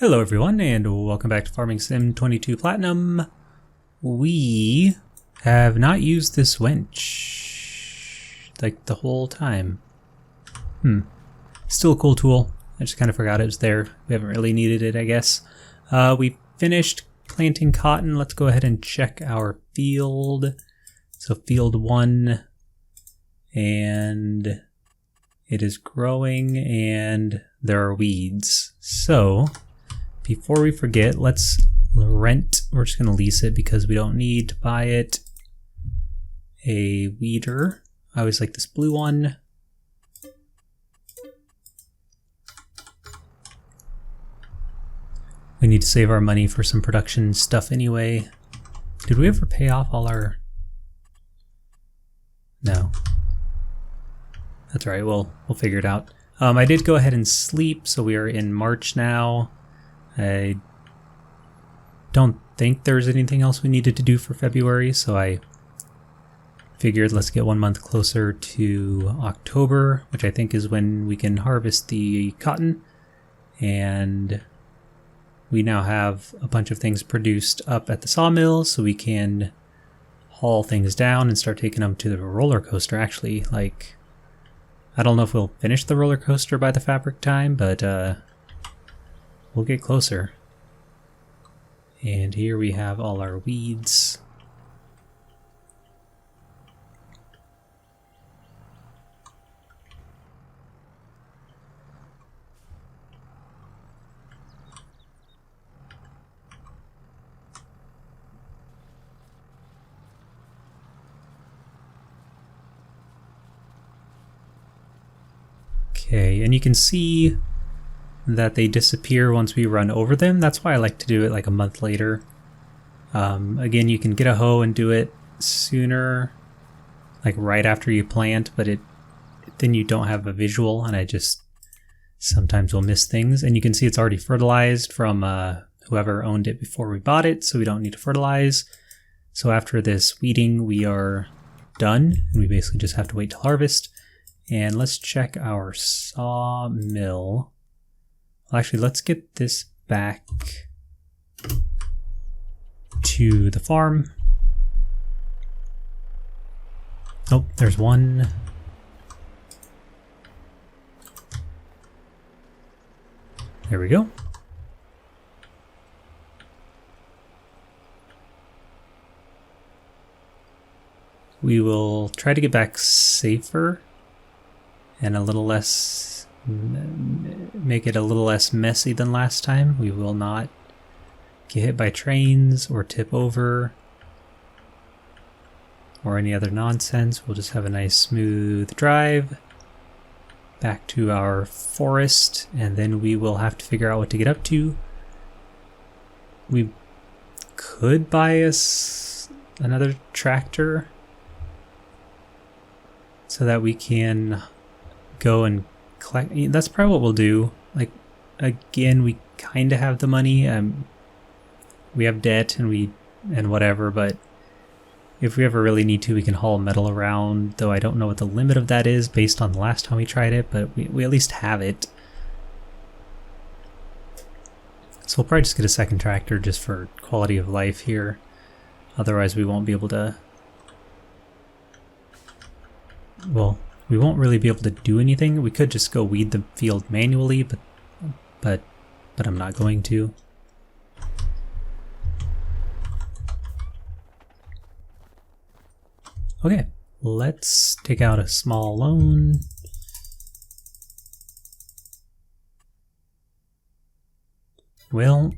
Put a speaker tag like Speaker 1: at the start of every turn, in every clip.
Speaker 1: Hello everyone and welcome back to Farming Sim 22 Platinum. We have not used this winch like the whole time. Still a cool tool. I just kind of forgot it was there. We haven't really needed it, I guess. We finished planting cotton. Let's go ahead and check our field. So field 1, and it is growing and there are weeds. So before we forget, let's rent. We're just going to lease it because we don't need to buy it. A weeder. I always like this blue one. We need to save our money for some production stuff anyway. Did we ever pay off all our... No. That's right, we'll figure it out. I did go ahead and sleep, so we are in March now. I don't think there's anything else we needed to do for February, so I figured let's get 1 month closer to October, which I think is when we can harvest the cotton. And we now have a bunch of things produced up at the sawmill, so we can haul things down and start taking them to the roller coaster. Actually, like, I don't know if we'll finish the roller coaster by the fabric time, but we'll get closer. And here we have all our weeds. Okay, and you can see that they disappear once we run over them. That's why I like to do it like a month later. Again, you can get a hoe and do it sooner, like right after you plant, but then you don't have a visual, and I just sometimes will miss things. And you can see it's already fertilized from whoever owned it before we bought it, so we don't need to fertilize. So after this weeding, we are done, and we basically just have to wait till harvest. And let's check our sawmill. Well, actually, let's get this back to the farm. Oh, there's one. There we go. We will try to get back safer and a little less, make it a little less messy than last time. We will not get hit by trains or tip over or any other nonsense. We'll just have a nice smooth drive back to our forest, and then we will have to figure out what to get up to. We could buy us another tractor so that we can go and collect. That's probably what we'll do. Like, again, we kind of have the money. We have debt and whatever, but if we ever really need to, we can haul metal around, though I don't know what the limit of that is based on the last time we tried it, but we at least have it. So we'll probably just get a second tractor just for quality of life here. Otherwise we won't be able to... Well, we won't really be able to do anything. We could just go weed the field manually, but I'm not going to. Okay, let's take out a small loan. Well,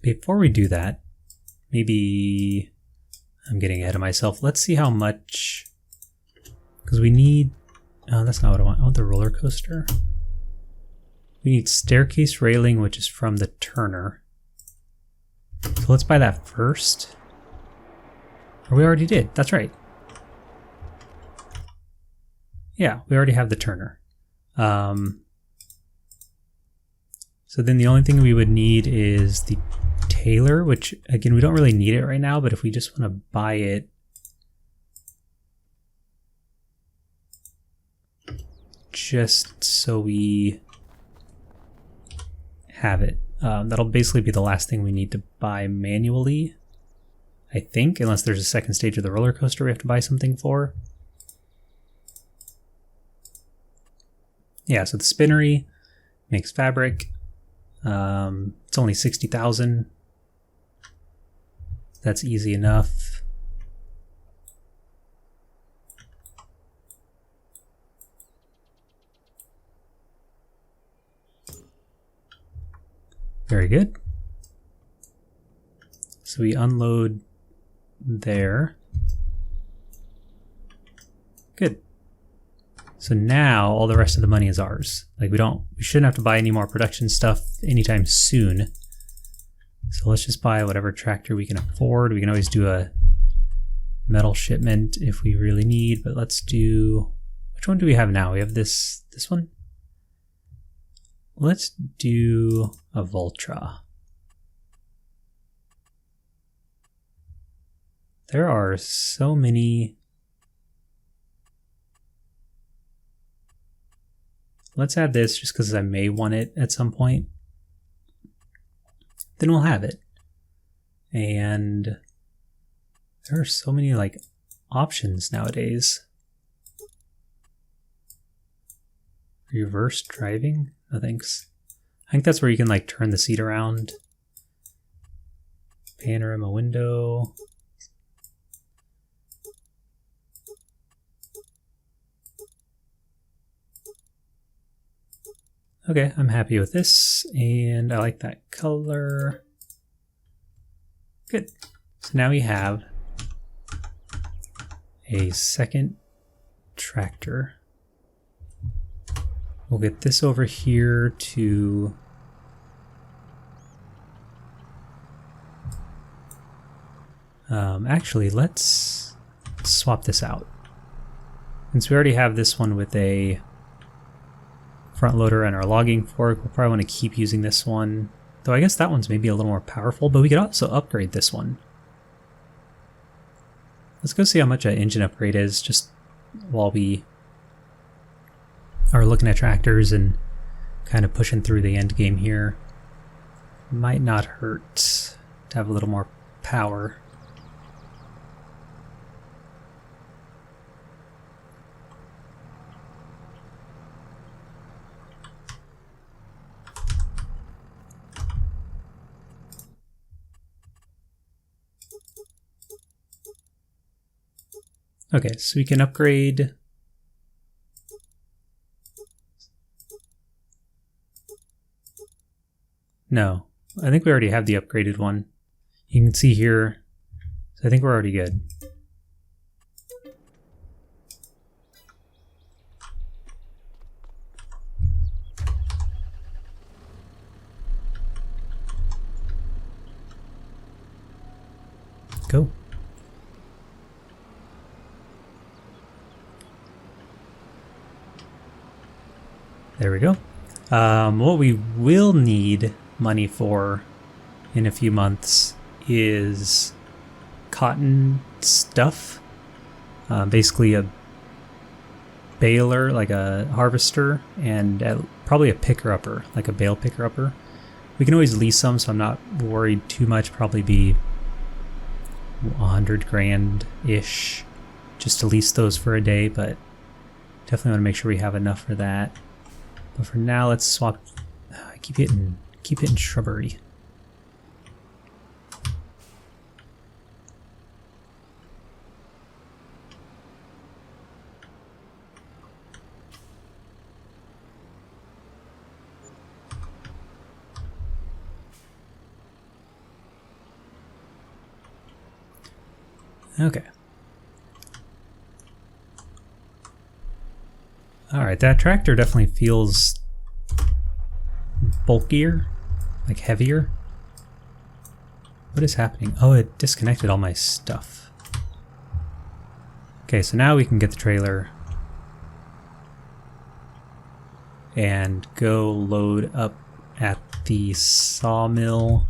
Speaker 1: before we do that, maybe I'm getting ahead of myself. Let's see how much, because we need, oh, that's not what I want. I want the roller coaster. We need staircase railing, which is from the turner. So let's buy that first. Or we already did, that's right. Yeah, we already have the turner. So then the only thing we would need is the tailor, which again, we don't really need it right now, but if we just want to buy it, just so we have it. That'll basically be the last thing we need to buy manually, I think, unless there's a second stage of the roller coaster we have to buy something for. Yeah, so the spinnery makes fabric. It's only 60,000. That's easy enough. Very good. So we unload there. Good. So now all the rest of the money is ours. Like we shouldn't have to buy any more production stuff anytime soon. So let's just buy whatever tractor we can afford. We can always do a metal shipment if we really need, but let's do, which one do we have now? We have this one? Let's do a Vultra. There are so many. Let's add this just because I may want it at some point. Then we'll have it. And there are so many like options nowadays. Reverse driving? No thanks. I think that's where you can like turn the seat around. Panorama window. Okay, I'm happy with this, and I like that color. Good. So now we have a second tractor. We'll get this over here to actually, let's swap this out. Since we already have this one with a front loader and our logging fork, we'll probably want to keep using this one. Though I guess that one's maybe a little more powerful, but we could also upgrade this one. Let's go see how much an engine upgrade is just while we are looking at tractors and kind of pushing through the end game here. Might not hurt to have a little more power. Okay, so we can upgrade. No, I think we already have the upgraded one. You can see here, so I think we're already good. Go. There we go. What we will need money for in a few months is cotton stuff. Basically a baler, like a harvester, and probably a picker-upper, like a bale picker-upper. We can always lease some, so I'm not worried too much. Probably be 100 grand-ish just to lease those for a day, but definitely want to make sure we have enough for that. But for now, let's swap. I keep hitting shrubbery. Okay. Alright, that tractor definitely feels bulkier, like heavier. What is happening? Oh, it disconnected all my stuff. Okay, so now we can get the trailer and go load up at the sawmill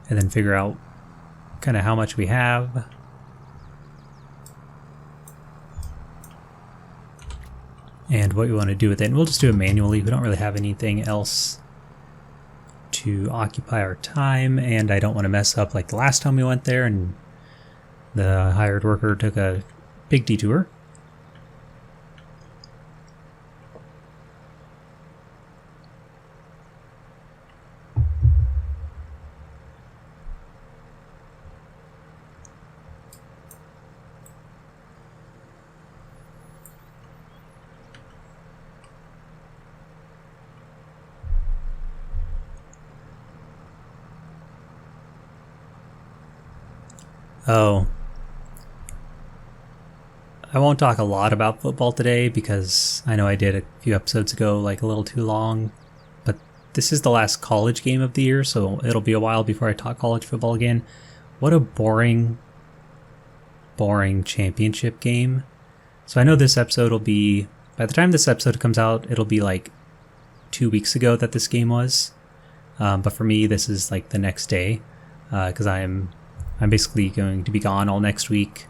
Speaker 1: and then figure out kind of how much we have. and what we want to do with it. And we'll just do it manually. We don't really have anything else to occupy our time, and I don't want to mess up like the last time we went there and the hired worker took a big detour. Oh, I won't talk a lot about football today because I know I did a few episodes ago, like a little too long, but this is the last college game of the year, so it'll be a while before I talk college football again. What a boring championship game. So I know this episode will be, by the time this episode comes out, it'll be like 2 weeks ago that this game was. But for me, this is like the next day, because I'm basically going to be gone all next week,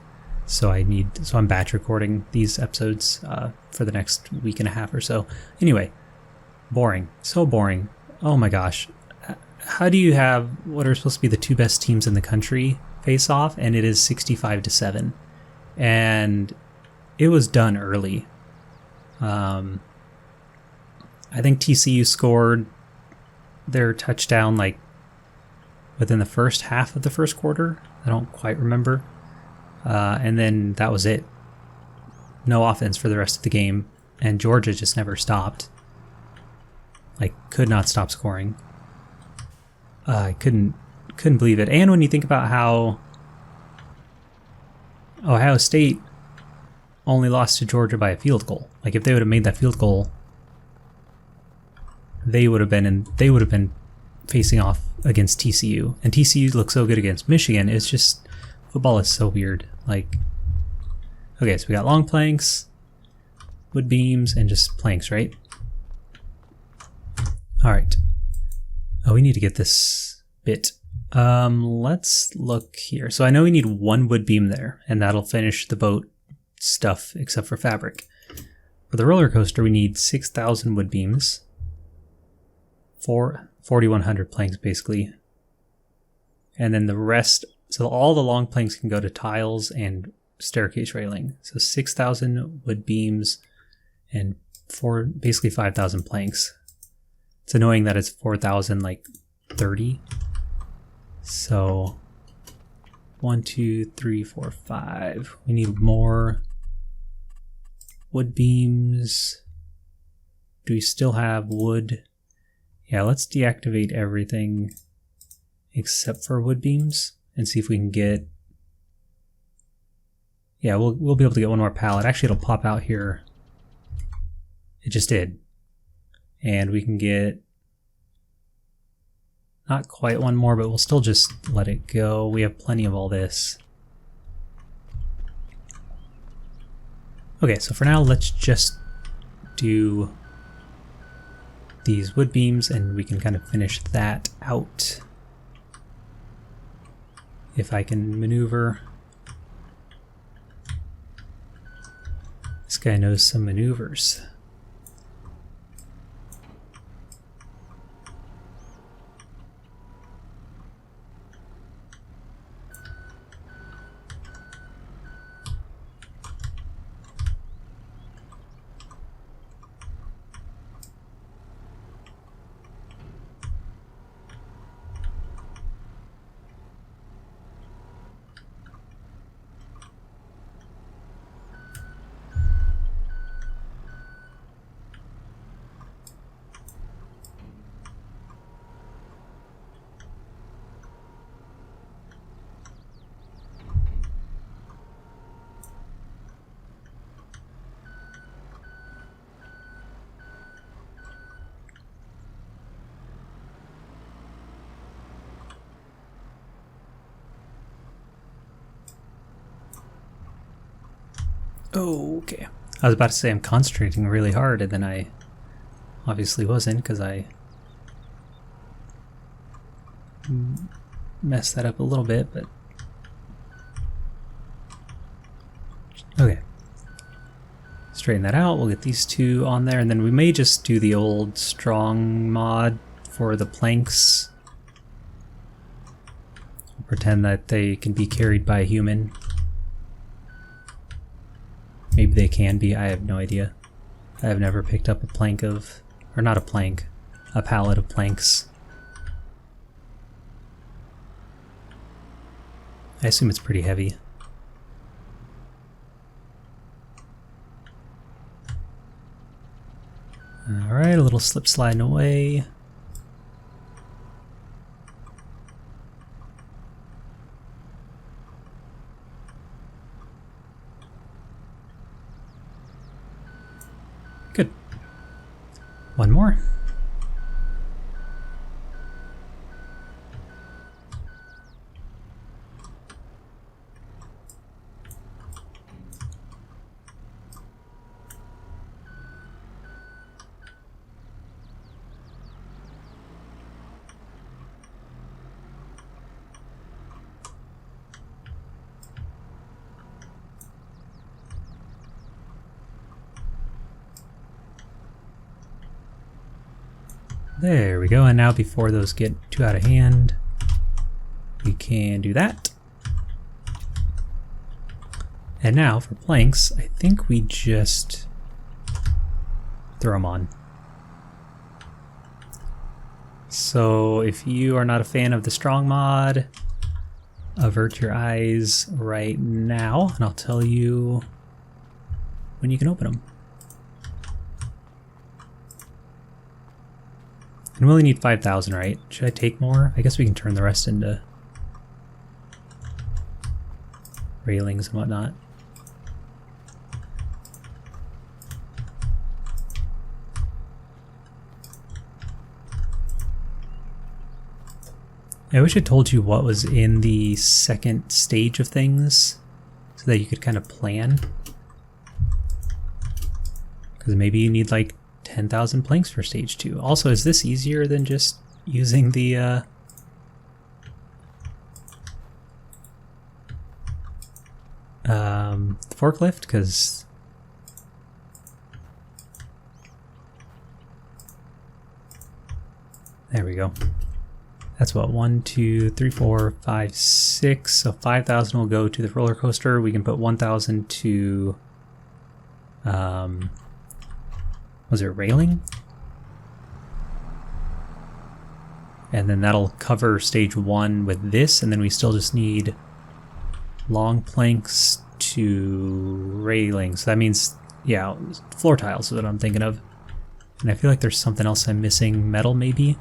Speaker 1: so I'm batch recording these episodes for the next week and a half or so. Anyway, boring, so boring. Oh my gosh, how do you have what are supposed to be the two best teams in the country face off, and it is 65-7, and it was done early. I think TCU scored their touchdown like within the first half of the first quarter. I don't quite remember. And then that was it. No offense for the rest of the game. And Georgia just never stopped. Like, could not stop scoring. I couldn't believe it. And when you think about how Ohio State only lost to Georgia by a field goal. Like, if they would have made that field goal, they would have been facing off against TCU, and TCU looks so good against Michigan. It's just, football is so weird. Like, okay, so we got long planks, wood beams, and just planks, right? All right. Oh, we need to get this bit. Let's look here. So I know we need one wood beam there, and that'll finish the boat stuff except for fabric. For the roller coaster, we need 6,000 wood beams. 4,100 planks basically, and then the rest, so all the long planks can go to tiles and staircase railing. So 6,000 wood beams and basically 5,000 planks. It's annoying that it's 4,000 like 30. So 1, 2, 3, 4, 5. We need more wood beams. Do we still have wood? Yeah, let's deactivate everything except for wood beams and see if we can get... Yeah, we'll be able to get one more pallet. Actually, it'll pop out here. It just did. And we can get... not quite one more, but we'll still just let it go. We have plenty of all this. Okay, so for now, let's just do these wood beams, and we can kind of finish that out. If I can maneuver. This guy knows some maneuvers. Oh, okay. I was about to say I'm concentrating really hard, and then I obviously wasn't because I messed that up a little bit, but okay. straighten that out. We'll get these two on there, and then we may just do the old strong mod for the planks. We'll pretend that they can be carried by a human. Maybe they can be, I have no idea. I have never picked up a plank of, or not a plank, a pallet of planks. I assume it's pretty heavy. Alright, a little slip sliding away. Good. One more. There we go, and now before those get too out of hand, we can do that. And now for planks, I think we just throw them on. So if you are not a fan of the strong mod, avert your eyes right now, and I'll tell you when you can open them. And we only need 5,000, right? Should I take more? I guess we can turn the rest into railings and whatnot. I wish I told you what was in the second stage of things so that you could kind of plan. Because maybe you need like 10,000 planks for stage 2. Also, is this easier than just using the forklift? Because there we go. That's what, 1, 2, 3, 4, 5, 6. So 5,000 will go to the roller coaster. We can put 1,000 to was it railing? And then that'll cover stage 1 with this, and then we still just need long planks to railing. So that means, yeah, floor tiles is what I'm thinking of. And I feel like there's something else I'm missing, metal maybe?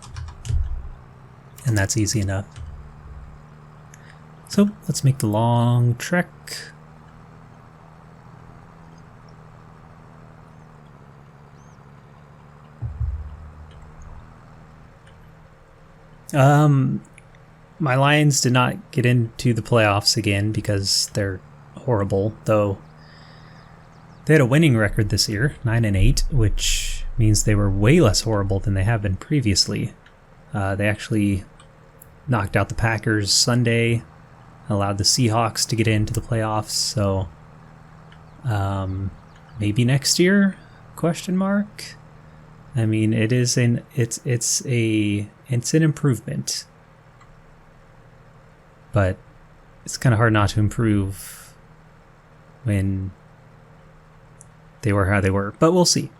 Speaker 1: And that's easy enough. So let's make the long trek. My Lions did not get into the playoffs again because they're horrible, though they had a winning record this year, 9-8, which means they were way less horrible than they have been previously. They actually knocked out the Packers Sunday, allowed the Seahawks to get into the playoffs, so maybe next year? Question mark. I mean, it's an improvement, but it's kind of hard not to improve when they were how they were. But we'll see.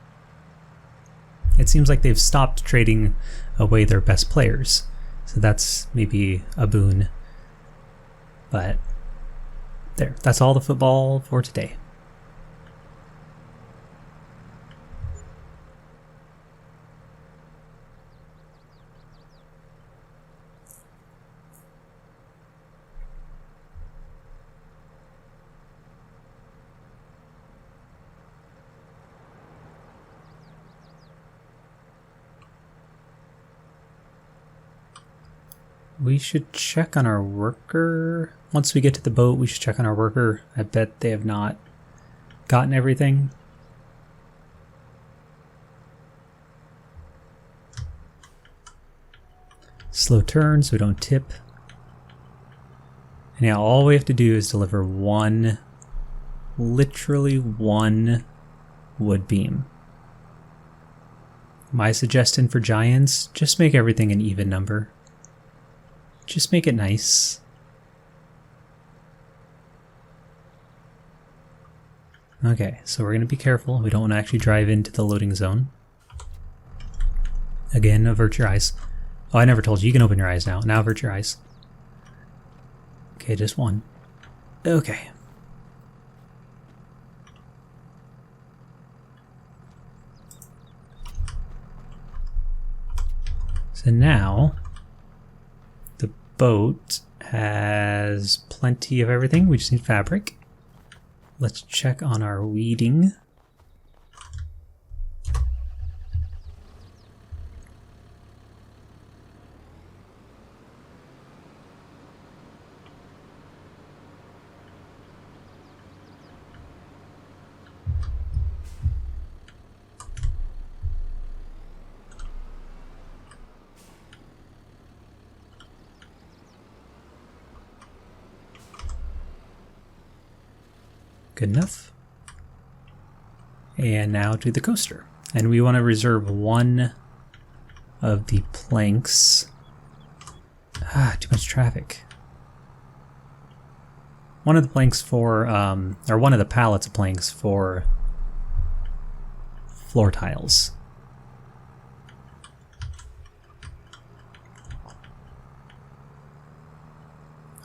Speaker 1: It seems like they've stopped trading away their best players, so that's maybe a boon. But there, that's all the football for today. We should check on our worker. Once we get to the boat, we should check on our worker. I bet they have not gotten everything. Slow turn so we don't tip. And yeah, all we have to do is deliver one, literally one wood beam. My suggestion for giants, just make everything an even number. Just make it nice. Okay, so we're going to be careful. We don't want to actually drive into the loading zone. Again, avert your eyes. Oh, I never told you. You can open your eyes now. Now avert your eyes. Okay, just one. Okay. So now, the boat has plenty of everything. We just need fabric. Let's check on our weeding. Good enough. And now to the coaster. And we want to reserve one of the planks. Too much traffic. One of the planks for, or one of the pallets of planks for floor tiles.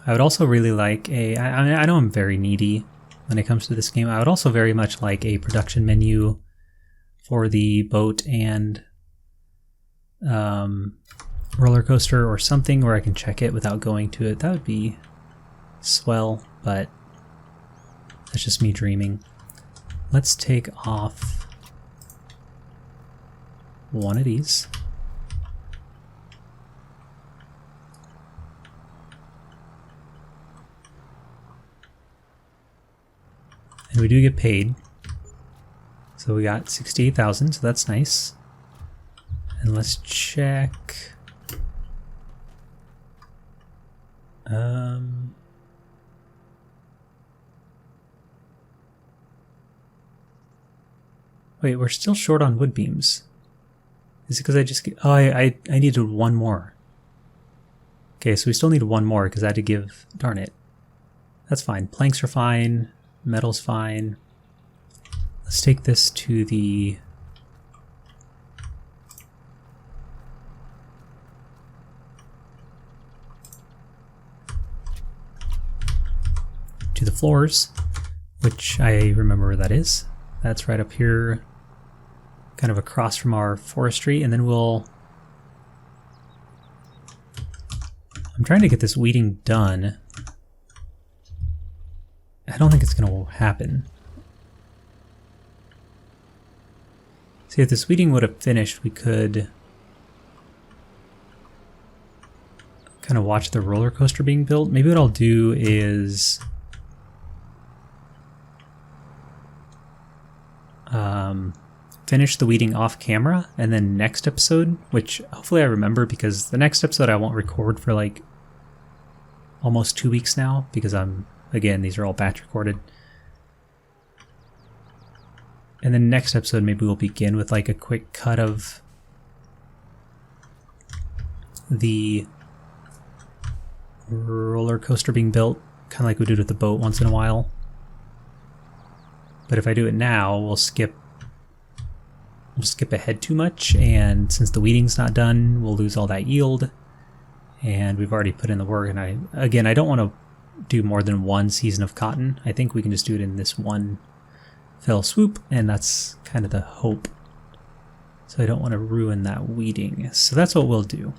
Speaker 1: I would also really like I know I'm very needy when it comes to this game. I would also very much like a production menu for the boat and roller coaster or something where I can check it without going to it. That would be swell, but that's just me dreaming. Let's take off one of these. And we do get paid. So we got 68,000, so that's nice. And let's check. Wait, we're still short on wood beams. Is it because I just get, oh, I needed one more. Okay, so we still need one more because I had to give, darn it. That's fine. Planks are fine. Metal's fine. Let's take this to the floors, which I remember where that is. That's right up here, kind of across from our forestry, and then I'm trying to get this weeding done. I don't think it's going to happen. See, if this weeding would have finished, we could kind of watch the roller coaster being built. Maybe what I'll do is finish the weeding off camera, and then next episode, which hopefully I remember because the next episode I won't record for like almost 2 weeks now because again, these are all batch recorded. And then next episode, maybe we'll begin with like a quick cut of the roller coaster being built, kind of like we did with the boat once in a while. But if I do it now, we'll skip ahead too much, and since the weeding's not done, we'll lose all that yield. And we've already put in the work, and I don't want to do more than one season of cotton. I think we can just do it in this one fell swoop, and that's kind of the hope. So I don't want to ruin that weeding. So that's what we'll do.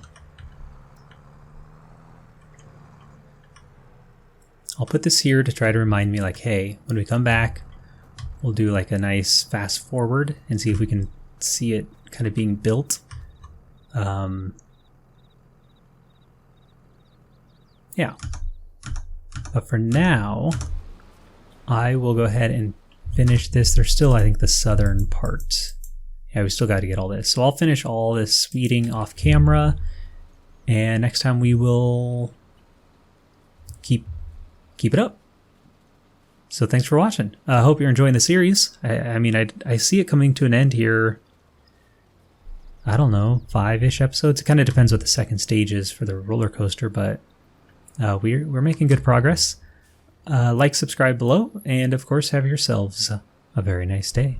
Speaker 1: I'll put this here to try to remind me like, hey, when we come back, we'll do like a nice fast forward and see if we can see it kind of being built. Yeah. But for now, I will go ahead and finish this. There's still, I think, the southern part. Yeah, we still got to get all this. So I'll finish all this weeding off camera, and next time we will keep it up. So thanks for watching. I hope you're enjoying the series. I mean, I see it coming to an end here. I don't know, 5-ish episodes. It kind of depends what the second stage is for the roller coaster, but we're making good progress. Like, subscribe below, and of course have yourselves a very nice day.